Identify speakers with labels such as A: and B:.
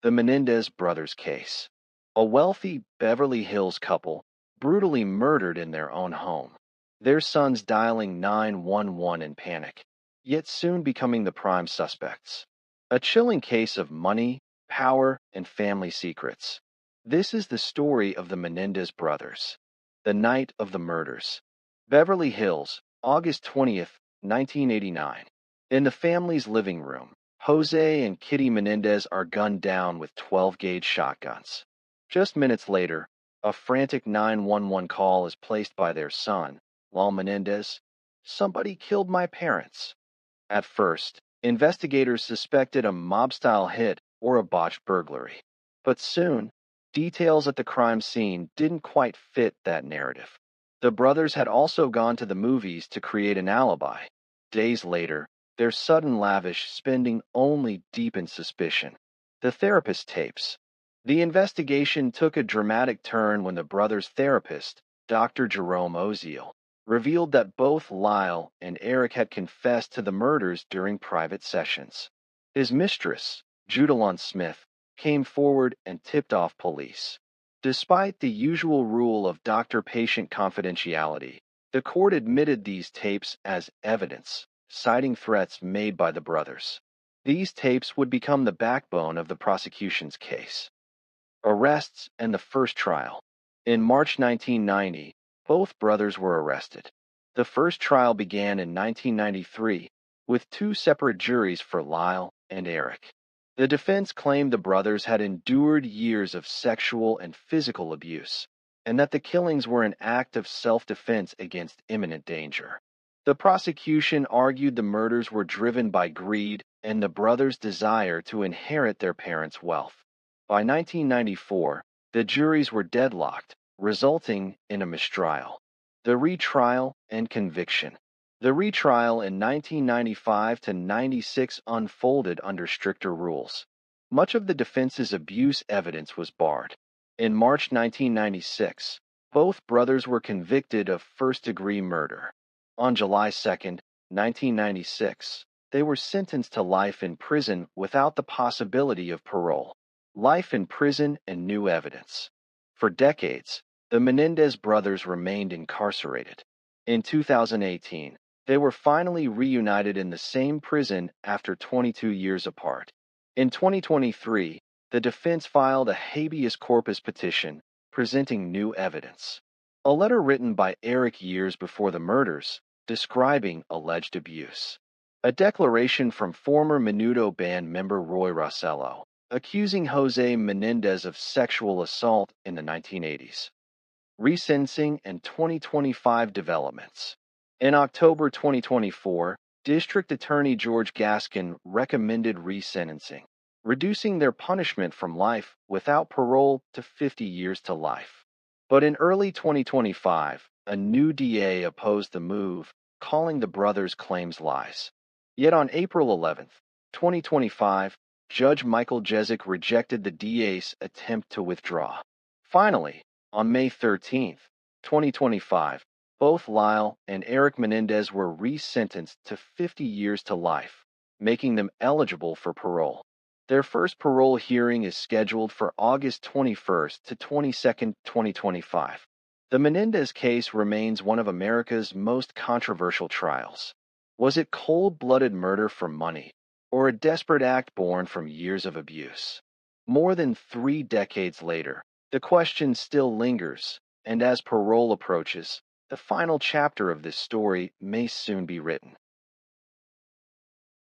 A: The Menendez Brothers case. A wealthy Beverly Hills couple brutally murdered in their own home, their sons dialing 911 in panic, yet soon becoming the prime suspects. A chilling case of money, power, and family secrets. This is the story of the Menendez brothers. The night of the murders. Beverly Hills, August 20th, 1989. In the family's living room, Jose and Kitty Menendez are gunned down with 12-gauge shotguns. Just minutes later, a frantic 911 call is placed by their son, Lyle Menendez. "Somebody killed my parents." At first, investigators suspected a mob-style hit or a botched burglary. But soon, details at the crime scene didn't quite fit that narrative. The brothers had also gone to the movies to create an alibi. Days later, their sudden lavish spending only deepened suspicion. The therapist tapes. The investigation took a dramatic turn when the brothers' therapist, Dr. Jerome Oziel, revealed that both Lyle and Erik had confessed to the murders during private sessions. His mistress, Judalon Smyth, came forward and tipped off police. Despite the usual rule of doctor-patient confidentiality, the court admitted these tapes as evidence, citing threats made by the brothers. These tapes would become the backbone of the prosecution's case. Arrests and the first trial. In March 1990, both brothers were arrested. The first trial began in 1993 with two separate juries for Lyle and Erik. The defense claimed the brothers had endured years of sexual and physical abuse, and that the killings were an act of self-defense against imminent danger. The prosecution argued the murders were driven by greed and the brothers' desire to inherit their parents' wealth. By 1994, the juries were deadlocked, resulting in a mistrial. The retrial and conviction. The retrial in 1995 to 96 unfolded under stricter rules. Much of the defense's abuse evidence was barred. In March 1996, both brothers were convicted of first-degree murder. On July 2nd, 1996, they were sentenced to life in prison without the possibility of parole. Life in prison and new evidence. For decades, the Menendez brothers remained incarcerated. In 2018, they were finally reunited in the same prison after 22 years apart. In 2023, the defense filed a habeas corpus petition presenting new evidence. A letter written by Erik years before the murders, describing alleged abuse. A declaration from former Menudo band member Roy Rossello, accusing Jose Menendez of sexual assault in the 1980s. Resentencing and 2025 developments. In October 2024, District Attorney George Gaskin recommended resentencing, reducing their punishment from life without parole to 50 years to life. But in early 2025, a new DA opposed the move, calling the brothers' claims lies. Yet on April 11th, 2025, Judge Michael Jezik rejected the DA's attempt to withdraw. Finally, on May 13th, 2025, both Lyle and Erik Menendez were resentenced to 50 years to life, making them eligible for parole. Their first parole hearing is scheduled for August 21st to 22nd, 2025. The Menendez case remains one of America's most controversial trials. Was it cold-blooded murder for money, or a desperate act born from years of abuse? More than 3 decades later, the question still lingers, and as parole approaches, the final chapter of this story may soon be written.